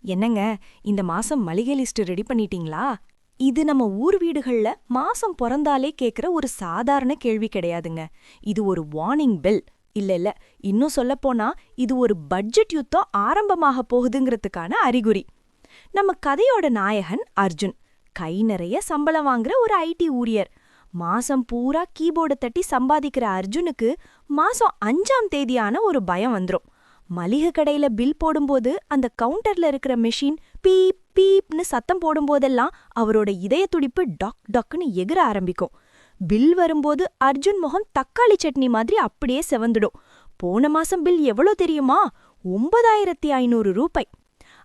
என்னங்க, இந்த மாசம் மளிகை லிஸ்ட் ரெடி பண்ணிட்டீங்களா? இது நம்ம ஊர் வீடுகள்ல மாசம் பொறந்தாலே கேக்குற ஒரு சாதாரண கேள்வி கிடையாதுங்க. இது ஒரு வார்னிங் பெல். இல்ல, இன்னும் சொல்லப்போனா இது ஒரு பட்ஜெட் யுத்தம் ஆரம்பமாக போகுதுங்கிறதுக்கான அறிகுறி. நம்ம கதையோட நாயகன் அர்ஜுன். கை நிறைய சம்பளம் வாங்குற ஒரு ஐடி ஊழியர். மாசம் பூரா கீபோர்டு தட்டி சம்பாதிக்கிற அர்ஜுனுக்கு மாசம் 5ஆம் தேதியான ஒரு பயம் வந்துரும். மளிகை கடையில பில் போடும்போது அந்த கவுண்டர்ல இருக்கிற மெஷின் பீப் பீப்னு சத்தம் போடும்போதெல்லாம் அவரோட இதய துடிப்பு டக் டக்குன்னு எகிற ஆரம்பிக்கும். பில் வரும்போது அர்ஜுன் முகம் தக்காளி சட்னி மாதிரி அப்படியே செவந்துடும். போன மாசம் பில் எவ்வளோ தெரியுமா? 9500 ரூபாய்.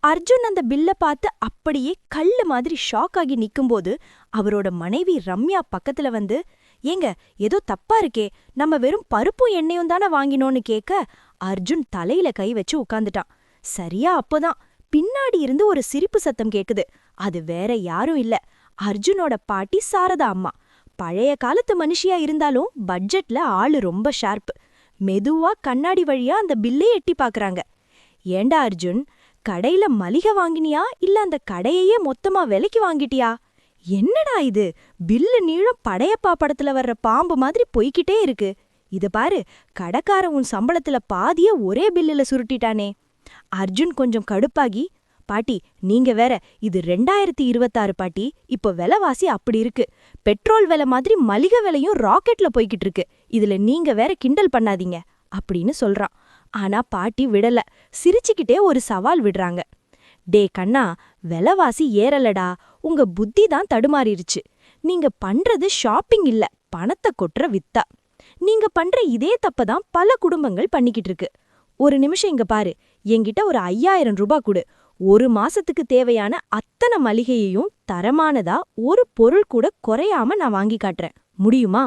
அர்ஜுன் அந்த பில்ல பார்த்து அப்படியே கல்லு மாதிரி ஷாக் ஆகி நிக்கும்போது அவரோட மனைவி ரம்யா பக்கத்துல வந்து, ஏங்க ஏதோ தப்பா இருக்கே, நம்ம வெறும் பருப்பும் எண்ணெயும் தானே வாங்கினோன்னு கேட்க அர்ஜுன் தலையில கை வச்சு உட்கார்ந்துட்டான். சரியா அப்போதான் பின்னாடி இருந்து ஒரு சிரிப்பு சத்தம் கேக்குது. அது வேற யாரும் இல்ல, அர்ஜுனோட பாட்டி சாரதா அம்மா. பழைய காலத்து மனுஷியா இருந்தாலும் பட்ஜெட்ல ஆளு ரொம்ப ஷார்ப். மெதுவா கண்ணாடி வழியா அந்த பில்லே எட்டி பாக்குறாங்க. ஏண்டா அர்ஜுன், கடையில மளிகை வாங்கினியா இல்ல அந்த கடையையே மொத்தமா விலைக்கு வாங்கிட்டியா? என்னடா இது, பில்லு நீளம் படையப்பா படத்துல வர்ற பாம்பு மாதிரி போய்கிட்டே இருக்கு. இத பாரு, கடைக்காரன் உன் சம்பளத்துல பாதிய ஒரே பில்லுல சுருட்டிட்டானே. அர்ஜுன் கொஞ்சம் கடுப்பாகி, பாட்டி நீங்க வேற, இது 2026 பாட்டி, இப்போ விலைவாசி அப்படி இருக்கு. பெட்ரோல் விலை மாதிரி மளிகை விலையும் ராக்கெட்ல போய்கிட்டு இருக்கு. இதுல நீங்க வேற கிண்டல் பண்ணாதீங்க அப்படின்னு சொல்றான். ஆனா பாட்டி விடல. சிரிச்சுக்கிட்டே ஒரு சவால் விடுறாங்க. டே கண்ணா, விலைவாசி ஏறலடா, உங்க புத்தி தான் தடுமாறிருச்சு. நீங்க பண்றது ஷாப்பிங் இல்ல, பணத்தை கொட்டுற வித்தா. நீங்க பண்ற இதே தப்பதான் பல குடும்பங்கள் பண்ணிக்கிட்டு இருக்கு. ஒரு நிமிஷம் இங்க பாரு, என்கிட்ட ஒரு 5000 ரூபாய் கொடு. ஒரு மாசத்துக்கு தேவையான அத்தனை மளிகையையும் தரமானதா ஒரு பொருள் கூட குறையாம நான் வாங்கி காட்டுறேன். முடியுமா?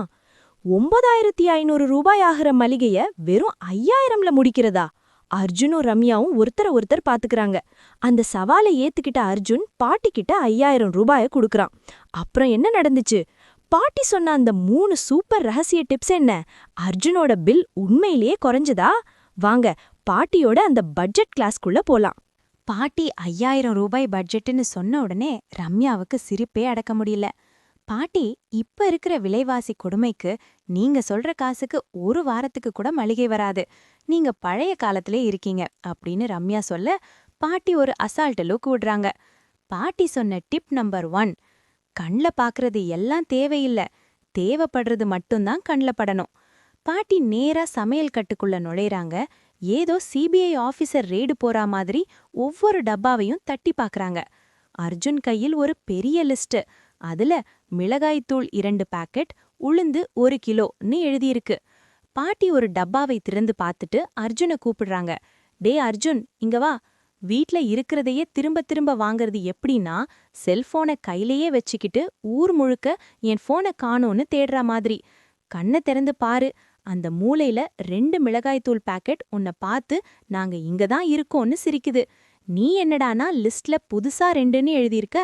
9500 ரூபாய் ஆகிற மளிகைய வெறும் 5000ல முடிக்கிறதா? அர்ஜுனும் ரம்யாவும் ஒருத்தர் பாத்துக்கிறாங்க. அந்த சவாலை ஏத்துக்கிட்ட அர்ஜுன் பாட்டிக்கிட்ட 5000 ரூபாய குடுக்கறான். அப்புறம் என்ன நடந்துச்சு? பாட்டி சொன்ன அந்த 3 சூப்பர் ரகசிய டிப்ஸ் என்ன? அர்ஜுனோட பில் உண்மையிலேயே குறைஞ்சதா? வாங்க பாட்டியோட அந்த பட்ஜெட் கிளாஸ்க்குள்ள போலாம். பாட்டி 5000 ரூபாய் பட்ஜெட்டுன்னு சொன்ன உடனே ரம்யாவுக்கு சிரிப்பே அடக்க முடியல. பாட்டி, இப்ப இருக்கிற விலைவாசி கொடுமைக்கு நீங்க சொல்ற காசுக்கு ஒரு வாரத்துக்கு கூட மளிகை வராது. நீங்க பழைய காலத்திலே இருக்கீங்க அப்படின்னு ரம்யா சொல்ல, பாட்டி ஒரு அசால்ட் லுக் விடுறாங்க. பாட்டி சொன்ன டிப் நம்பர் 1: கண்ல பாக்குறது எல்லாம் தேவையில்ல, தேவைப்படுறது மட்டும்தான் கண்ல படணும். பாட்டி நேரா சமையல் கட்டுக்குள்ள நுழையறாங்க. ஏதோ சிபிஐ ஆபீசர் ரெய்டு போறா மாதிரி ஒவ்வொரு டப்பாவையும் தட்டி பாக்குறாங்க. அர்ஜுன் கையில் ஒரு பெரிய லிஸ்ட். அதுல மிளகாய்த்தூள் 2 பாக்கெட், உளுந்து 1 கிலோன்னு எழுதியிருக்கு. பாட்டி ஒரு டப்பாவை திறந்து பார்த்துட்டு அர்ஜுனை கூப்பிடுறாங்க. டே அர்ஜுன், இங்க வா. வீட்ல இருக்கிறதையே திரும்ப திரும்ப வாங்கறது எப்படின்னா, செல்போனை கையிலேயே வச்சுக்கிட்டு ஊர் முழுக்க என் போனை காணோன்னு தேடுற மாதிரி. கண்ணை திறந்து பாரு, அந்த மூலையில 2 மிளகாய்த்தூள் பாக்கெட் உன்னை பார்த்து நாங்க இங்கதான் இருக்கோன்னு சிரிக்குது. நீ என்னடானா லிஸ்ட்ல புதுசா 2ன்னு எழுதியிருக்க?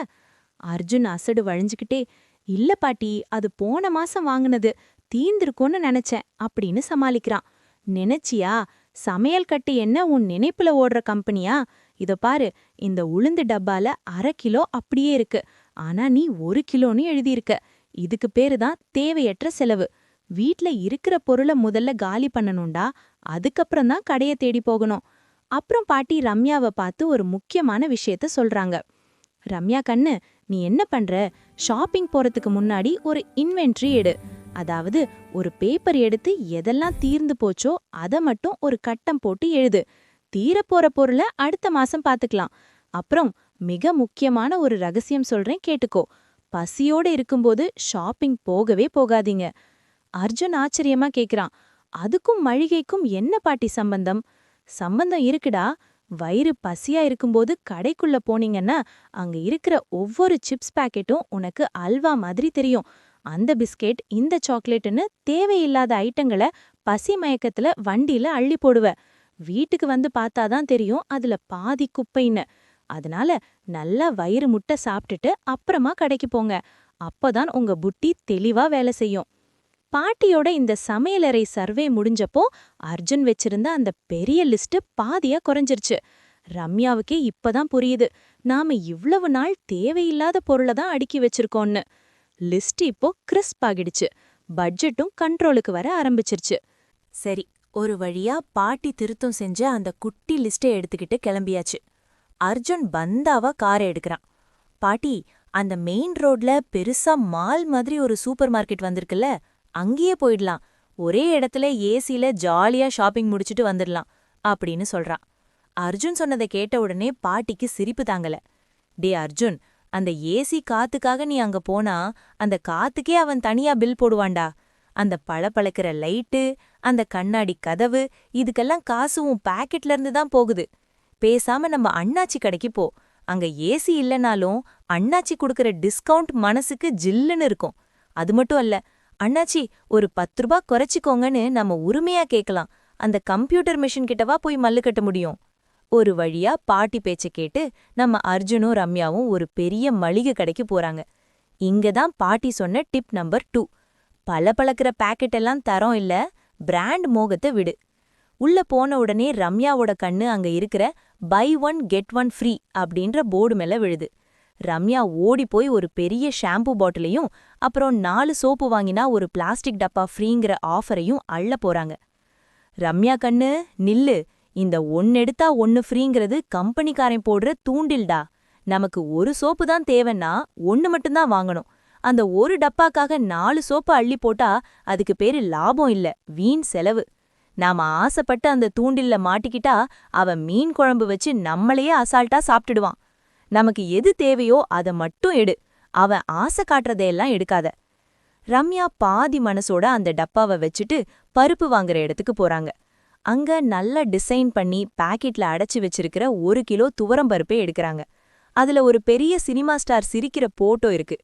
அர்ஜுன் அசடு வழிஞ்சுக்கிட்டே, இல்ல பாட்டி, அது போன மாசம் வாங்குனது, தீந்திருக்கும்னு நினைச்சேன் அப்படின்னு சமாளிக்கிறான். நினைச்சியா? சமையல் கட்டு என்ன உன் நினைப்புல ஓடுற கம்பெனியா? இத பாரு, இந்த உளுந்து டப்பால 1/2 கிலோ அப்படியே இருக்கு. ஆனா நீ 1 கிலோன்னு எழுதியிருக்க. இதுக்கு பேருதான் தேவையற்ற செலவு. வீட்ல இருக்கிற பொருளை முதல்ல காலி பண்ணணும்டா, அதுக்கப்புறம் தான் கடைய தேடி போகணும். அப்புறம் பாட்டி ரம்யாவை பார்த்து ஒரு முக்கியமான விஷயத்த சொல்றாங்க. ரம்யா கண்ணு, நீ என்ன பண்ற? ஷாப்பிங் போறதுக்கு முன்னாடி ஒரு இன்வென்ட்ரி எடு. அதாவது ஒரு பேப்பர் எடுத்து எதெல்லாம் தீர்ந்து போச்சோ அதை மட்டும் ஒரு கட்டம் போட்டு எழுது. தீரப்போற பொருளை அடுத்த மாசம் பாத்துக்கலாம். அப்புறம் மிக முக்கியமான ஒரு ரகசியம் சொல்றேன், கேட்டுக்கோ. பசியோட இருக்கும்போது ஷாப்பிங் போகவே போகாதீங்க. அர்ஜுன் ஆச்சரியமா கேக்குறான். அதுக்கும் மளிகைக்கும் என்ன பாட்டி சம்பந்தம்? சம்பந்தம் இருக்குடா. வயிறு பசியா இருக்கும்போது கடைக்குள்ள போனீங்கன்னா அங்க இருக்கிற ஒவ்வொரு சிப்ஸ் பாக்கெட்டும் உனக்கு அல்வா மாதிரி தெரியும். அந்த பிஸ்கெட், இந்த சாக்லேட்டுன்னு தேவையில்லாத ஐட்டங்களை பசி மயக்கத்துல வண்டியில அள்ளி போடுவ. வீட்டுக்கு வந்து பார்த்தாதான் தெரியும் அதுல பாதி குப்பைன்னு. அதனால நல்லா வயிறு முட்டை சாப்பிட்டுட்டு அப்புறமா கடைக்கு போங்க. அப்பதான் உங்க புத்தி தெளிவா வேலை செய்யும். பாட்டியோட இந்த சமையலறை சர்வே முடிஞ்சப்போ அர்ஜுன் வச்சிருந்த அந்த பெரிய லிஸ்ட் பாதியா குறைஞ்சிருச்சு. ரம்யாவுக்கே இப்பதான் புரியுது, நாம இவ்வளவு நாள் தேவையில்லாத பொருளை தான் அடுக்கி வச்சிருக்கோம்னு. லிஸ்ட் இப்போ கிறிஸ்ப் ஆகிடுச்சு, பட்ஜெட்டும் கண்ட்ரோலுக்கு வர ஆரம்பிச்சிருச்சு. சரி, ஒரு வழியா பாட்டி திருத்தம் செஞ்ச அந்த குட்டி லிஸ்ட்டை எடுத்துக்கிட்டு கிளம்பியாச்சு. அர்ஜுன் பந்தாவா காரை எடுக்கிறான். பாட்டி, அந்த மெயின் ரோட்ல பெருசா மால் மாதிரி ஒரு சூப்பர் மார்க்கெட் வந்திருக்குல்ல, அங்கேயே போயிடலாம். ஒரே இடத்துல ஏசில ஜாலியா ஷாப்பிங் முடிச்சுட்டு வந்துடலாம் அப்படின்னு சொல்றான். அர்ஜுன் சொன்னதை கேட்ட உடனே பாட்டிக்கு சிரிப்பு தாங்கல. டே அர்ஜுன், அந்த ஏசி காத்துக்காக நீ அங்க போனா அந்த காத்துக்கே அவன் தனியா பில் போடுவான்டா. அந்த பளபளக்கிற லைட்டு, அந்த கண்ணாடி கதவு, இதுக்கெல்லாம் காசு உன் பாக்கெட்ல இருந்து தான் போகுது. பேசாம நம்ம அண்ணாச்சி கடைக்கு போ. அங்க ஏசி இல்லனாலும் அண்ணாச்சி குடுக்கற டிஸ்கவுண்ட் மனசுக்கு ஜில்லுன்னு இருக்கும். அது மட்டும் அல்ல, அண்ணாச்சி ஒரு 10 ரூபாய் குறைச்சிக்கோங்கன்னு நம்ம உரிமையா கேட்கலாம். அந்த கம்ப்யூட்டர் மெஷின் கிட்டவா போய் மல்லு கட்ட முடியும்? ஒரு வழியா பாட்டி பேச்ச கேட்டு நம்ம அர்ஜுனும் ரம்யாவும் ஒரு பெரிய மளிகை கடைக்கு போறாங்க. இங்கதான் பாட்டி சொன்ன டிப் நம்பர் 2. பளபளக்கிற பாக்கெட் எல்லாம் தரம் இல்ல, பிராண்ட் மோகத்தை விடு. உள்ள போன உடனே ரம்யாவோட கண்ணு அங்க இருக்கிற பை 1 கெட் 1 ஃப்ரீ அப்படின்ற போர்டு மேல விழுது. ரம்யா ஓடி போய் ஒரு பெரிய ஷாம்பு பாட்டிலையும் அப்புறம் 4 சோப்பு வாங்கினா ஒரு பிளாஸ்டிக் டப்பா ஃப்ரீங்கிற ஆஃபரையும் அள்ள போறாங்க. ரம்யா கண்ணு நில்லு, இந்த 1 எடுத்தா 1 ஃப்ரீங்கிறது கம்பெனிக்காரன் போடுற தூண்டில்டா. நமக்கு ஒரு சோப்பு தான் தேவைன்னா 1 மட்டும்தான் வாங்கணும். அந்த ஒரு டப்பாக்காக 4 சோப்பு அள்ளி போட்டா அதுக்கு பேரு லாபம் இல்ல, வீண் செலவு. நாம ஆசைப்பட்டு அந்த தூண்டில்ல மாட்டிக்கிட்டா அவன் மீன் குழம்பு வச்சு நம்மளையே அசால்ட்டா சாப்பிட்டுடுவான். நமக்கு எது தேவையோ அத மட்டும் எடு, அவன் ஆசை காட்டுறதையெல்லாம் எடுக்காத. ரம்யா பாதி மனசோட அந்த டப்பாவை வச்சுட்டு பருப்பு வாங்குற இடத்துக்கு போறாங்க. அங்க நல்ல டிசைன் பண்ணி பாக்கெட்ல அடைச்சு வச்சிருக்கிற 1 கிலோ துவரம் பருப்பை எடுக்கறாங்க. அதுல ஒரு பெரிய சினிமா ஸ்டார் சிரிக்கிற போட்டோ இருக்கு.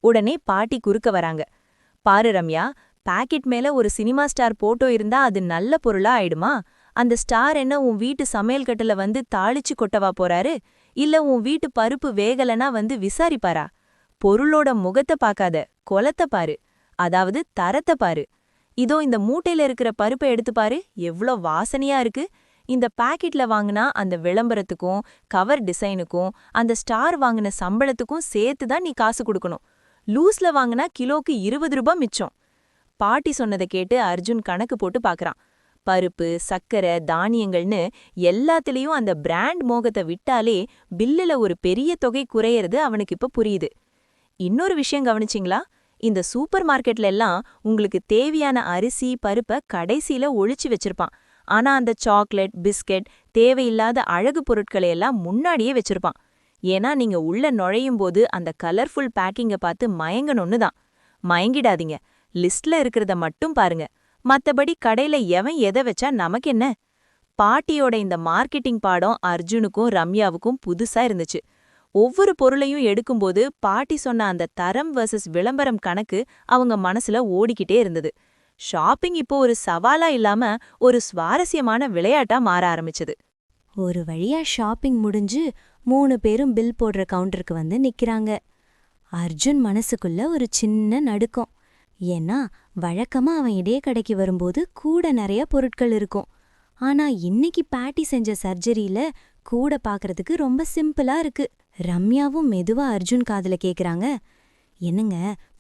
உடனே பாட்டி குறுக்க வராங்க. பாரு ரம்யா, பாக்கெட் மேல ஒரு சினிமா ஸ்டார் போட்டோ இருந்தா அது நல்ல பொருளா ஆயிடுமா? அந்த ஸ்டார் என்ன உன் வீட்டு சமையல் கட்டுல வந்து தாளிச்சு கொட்டவா போறாரு? இல்ல உன் வீட்டு பருப்பு வேகலனா வந்து விசாரிப்பாரா? பொருளோட முகத்தை பார்க்காத, கொலத்தை பாரு, அதாவது தரத்தை பாரு. இதோ இந்த மூட்டையில இருக்கிற பருப்பை எடுத்து பாரு, எவ்ளோ வாசனையா இருக்கு. இந்த பாக்கெட்ல வாங்கினா அந்த விளம்பரத்துக்கும் கவர் டிசைனுக்கும் அந்த ஸ்டார் வாங்கின சம்பளத்துக்கும் சேர்த்து தான் நீ காசு கொடுக்கணும். லூஸ்ல வாங்கினா கிலோக்கு 20 ரூபாய் மிச்சம். பாட்டி சொன்னதை கேட்டு அர்ஜுன் கணக்கு போட்டு பார்க்கறான். பருப்பு, சக்கரை, தானியங்கள்னு எல்லாத்துலயும் அந்த பிராண்ட் மோகத்தை விட்டாலே பில்லுல ஒரு பெரிய தொகை குறையறது அவனுக்கு இப்ப புரியுது. இன்னொரு விஷயம் கவனிச்சிங்களா? இந்த சூப்பர் மார்க்கெட்ல எல்லாம் உங்களுக்கு தேவையான அரிசி, பருப்பை கடைசியில ஒழிச்சு வச்சிருப்பான். ஆனா அந்த சாக்லேட், பிஸ்கெட், தேவையில்லாத அழகு பொருட்களை எல்லாம் முன்னாடியே வச்சிருப்பான். ஏன்னா நீங்க உள்ள நுழையும் போது அந்த கலர்ஃபுல் பேக்கிங்க பார்த்து மயங்கணும்னு தான். மயங்கிடாதீங்க, லிஸ்ட்ல இருக்கிறத மட்டும் பாருங்க. மத்தபடி கடையில எவன் எதை வச்சா நமக்கென்ன? பாட்டியோட இந்த மார்க்கெட்டிங் பாடம் அர்ஜுனுக்கும் ரம்யாவுக்கும் புதுசா இருந்துச்சு. ஒவ்வொரு பொருளையும் எடுக்கும்போது பாட்டி சொன்ன அந்த தரம் வர்சஸ் விளம்பரம் கணக்கு அவங்க மனசுல ஓடிக்கிட்டே இருந்தது. ஷாப்பிங் இப்போ ஒரு சவாலா இல்லாம ஒரு சுவாரஸ்யமான விளையாட்டா மாற ஆரம்பிச்சது. ஒரு வழியா ஷாப்பிங் முடிஞ்சு 3 பேரும் பில் போடுற கவுண்டருக்கு வந்து நிக்கிறாங்க. அர்ஜுன் மனசுக்குள்ள ஒரு சின்ன நடுக்கம். ஏன்னா வழக்கமா அவன் இதே கடைக்கு வரும்போது கூட நிறைய பொருட்கள் இருக்கும். ஆனா இன்னைக்கு பாட்டி செஞ்ச சர்ஜரியில கூட பாக்குறதுக்கு ரொம்ப சிம்பிளா இருக்கு. ரம்யாவும் மெதுவா அர்ஜுன் காதுல கேக்குறாங்க, என்னங்க,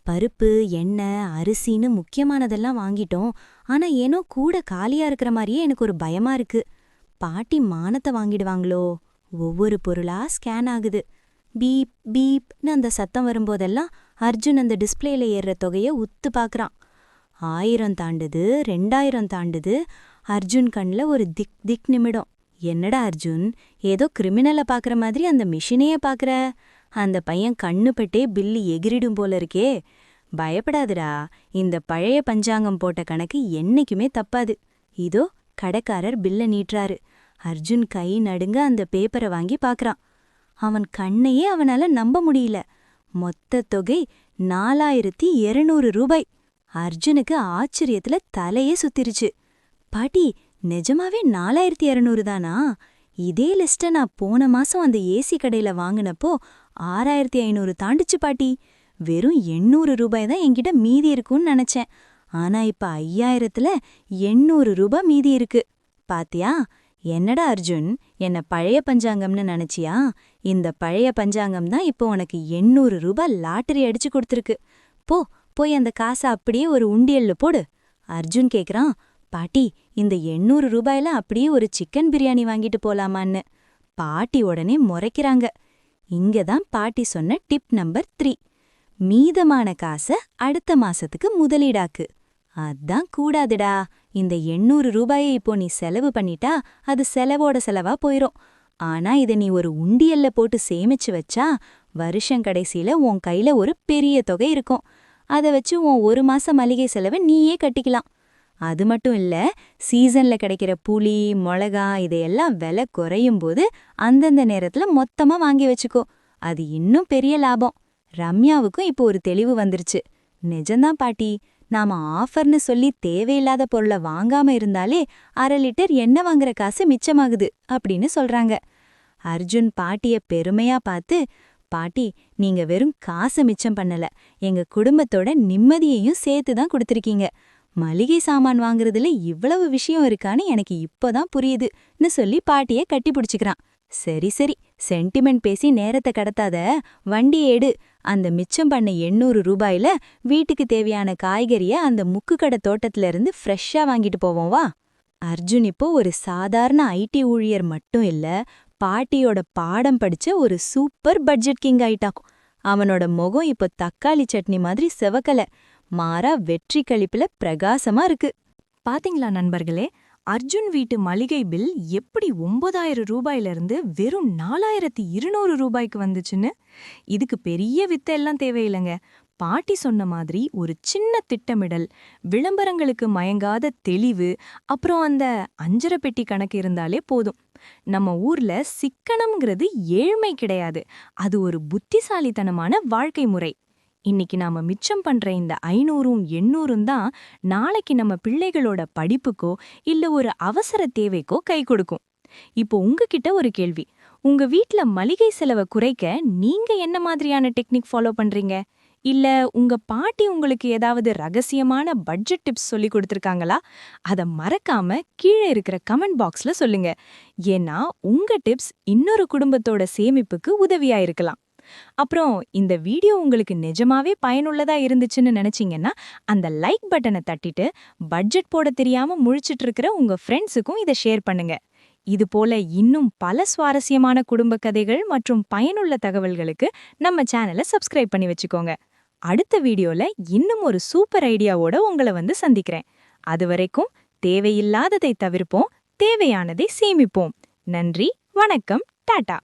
பருப்பு, எண்ணெய், அரிசின்னு முக்கியமானதெல்லாம் வாங்கிட்டோம். ஆனா ஏனோ கூட காலியா இருக்கிற மாதிரியே எனக்கு ஒரு பயமா இருக்கு. பாட்டி மானத்தை வாங்கிடுவாங்களோ? ஒவ்வொரு பொருளா ஸ்கேன் ஆகுது. பீப் பீப்னு அந்த சத்தம் வரும்போதெல்லாம் அர்ஜுன் அந்த டிஸ்பிளேல ஏறுற தொகைய உத்து பாக்குறான். 1000 தாண்டுது, 2000 தாண்டுது. அர்ஜுன் கண்ல ஒரு திக் திக் நிமிடம். என்னடா அர்ஜுன், ஏதோ கிரிமினலை பாக்குற மாதிரி அந்த மிஷினையே பாக்குற? அந்த பையன் கண்ணு பட்டே பில்லு எகிரிடும் போல இருக்கே. பயப்படாதுடா, இந்த பழைய பஞ்சாங்கம் போட்ட கணக்கு என்னைக்குமே தப்பாது. இதோ கடைக்காரர் பில்ல நீட்டுறாரு. அர்ஜுன் கை நடுங்க அந்த பேப்பரை வாங்கி பாக்குறான். அவன் கண்ணையே அவனால நம்ப முடியல. மொத்த தொகை 4200 ரூபாய். அர்ஜுனுக்கு ஆச்சரியத்துல தலையே சுத்திருச்சு. பாட்டி, நிஜமாவே 4200 தானா? இதே லிஸ்ட நான் போன மாசம் அந்த ஏசி கடையில வாங்கினப்போ 6500 தாண்டுச்சு பாட்டி. வெறும் 800 ரூபாய் தான் என்கிட்ட மீதி இருக்கும்னு நினைச்சேன். ஆனா இப்ப 5000த்துல 800 ரூபாய் மீதி இருக்கு. பாத்தியா, என்னடா அர்ஜுன், என்ன பழைய பஞ்சாங்கம்னு நினைச்சியா? இந்த பழைய பஞ்சாங்கம் தான் இப்போ உனக்கு 800 ரூபாய் லாட்டரி அடிச்சு கொடுத்துருக்கு. போ, போய் அந்த காசை அப்படியே ஒரு உண்டியல்ல போடு. அர்ஜுன் கேக்குறான், பாட்டி, இந்த 800 ரூபாயில அப்படியே ஒரு சிக்கன் பிரியாணி வாங்கிட்டு போலாமான்னு. பாட்டி உடனே முறைக்கிறாங்க. இங்கதான் பாட்டி சொன்ன டிப் நம்பர் 3. மீதமான காசை அடுத்த மாசத்துக்கு முதலீடாக்கு. அதான் கூடாதுடா. இந்த 800 ரூபாயை இப்போ நீ செலவு பண்ணிட்டா அது செலவோட செலவா போயிரும். ஆனா இதை நீ ஒரு உண்டியல்ல போட்டு சேமிச்சு வச்சா வருஷம் கடைசியில உன் கையில ஒரு பெரிய தொகை இருக்கும். அதை வச்சு உன் 1 மாச மளிகை செலவை நீயே கட்டிக்கலாம். அது மட்டும் இல்ல, சீசன்ல கிடைக்கிற புளி, மிளகா இதையெல்லாம் விலை குறையும் போது அந்தந்த நேரத்துல மொத்தமா வாங்கி வச்சுக்கோ. அது இன்னும் பெரிய லாபம். ரம்யாவுக்கும் இப்போ ஒரு தெளிவு வந்துருச்சு. நிஜம்தான் பாட்டி, நாம ஆஃபர்னு சொல்லி தேவையில்லாத பொருளை வாங்காம இருந்தாலே 1/2 லிட்டர் எண்ணெய் வாங்குற காசு மிச்சமாகுது அப்படின்னு சொல்றாங்க. அர்ஜுன் பாட்டிய பெருமையா பார்த்து, பாட்டி, நீங்க வெறும் காசை மிச்சம் பண்ணல, எங்க குடும்பத்தோட நிம்மதியையும் சேர்த்து தான் கொடுத்திருக்கீங்க. மளிகை சாமான் வாங்குறதுல இவ்வளவு விஷயம் இருக்கான்னு எனக்கு இப்பதான் புரியுதுன்னு சொல்லி பாட்டிய கட்டி பிடிச்சுக்கிறான். சரி சரி, சென்டிமெண்ட் பேசி நேரத்தை கடத்தாத, வண்டியை எடு. அந்த மிச்சம் பண்ண 800 ரூபாயில வீட்டுக்கு தேவையான காய்கறிய அந்த முக்குக்கடை தோட்டத்துல இருந்து ஃப்ரெஷ்ஷா வாங்கிட்டு போவோம் வா. அர்ஜுன் இப்போ ஒரு சாதாரண ஐடி ஊழியர் மட்டும் இல்ல, பாட்டியோட பாடம் படிச்ச ஒரு சூப்பர் பட்ஜெட் கிங் ஆயிட்டாக்கும். அவனோட முகம் இப்போ தக்காளி சட்னி மாதிரி செவக்கல, மாறா வெற்றி களிப்புல பிரகாசமா இருக்கு. பாத்தீங்களா நண்பர்களே, அர்ஜுன் வீட்டு மளிகை பில் எப்படி 9,000 ரூபாயிலிருந்து வெறும் 4,200 ரூபாய்க்கு வந்துச்சுன்னு. இதுக்கு பெரிய வித்தையெல்லாம் தேவையில்லைங்க. பாட்டி சொன்ன மாதிரி ஒரு சின்ன திட்டமிடல், விளம்பரங்களுக்கு மயங்காத தெளிவு, அப்புறம் அந்த அஞ்சரை பெட்டி கணக்கு இருந்தாலே போதும். நம்ம ஊர்ல சிக்கனம்ங்கிறது ஏழ்மை கிடையாது, அது ஒரு புத்திசாலித்தனமான வாழ்க்கை முறை. இன்னைக்கு நாம மிச்சம் பண்ற இந்த 500ம் 800ம் தான் நாளைக்கு நம்ம பிள்ளைகளோட படிப்புக்கோ இல்ல ஒரு அவசர தேவைக்கோ கை கொடுக்கும். இப்போ உங்ககிட்ட ஒரு கேள்வி. உங்க வீட்ல மளிகை செலவை குறைக்க நீங்க என்ன மாதிரியான டெக்னிக் ஃபாலோ பண்றீங்க? இல்ல உங்க பாட்டி உங்களுக்கு ஏதாவது ரகசியமான பட்ஜெட் டிப்ஸ் சொல்லி கொடுத்திருக்காங்களா? அத மறக்காம கீழே இருக்கிற கமெண்ட் பாக்ஸ்ல சொல்லுங்க. ஏன்னா உங்க டிப்ஸ் இன்னொரு குடும்பத்தோட சேமிப்புக்கு உதவியா இருக்கலாம். அப்புறம் இந்த வீடியோ உங்களுக்கு நிஜமாவே பயனுள்ளதா இருந்துச்சுன்னு நினைச்சீங்கன்னா அந்த லைக் பட்டனை தட்டிட்டு பட்ஜெட் போட தெரியாம முழிச்சிட்டு இருக்கிற உங்க ஃப்ரெண்ட்ஸுக்கும் இதை ஷேர் பண்ணுங்க. இது போல இன்னும் பல சுவாரஸ்யமான குடும்ப கதைகள் மற்றும் பயனுள்ள தகவல்களுக்கு நம்ம சேனலை சப்ஸ்கிரைப் பண்ணி வச்சுக்கோங்க. அடுத்த வீடியோல இன்னும் ஒரு சூப்பர் ஐடியாவோட உங்களை வந்து சந்திக்கிறேன். அதுவரைக்கும் தேவையில்லாததை தவிர்ப்போம், தேவையானதை சேமிப்போம். நன்றி, வணக்கம், டாடா.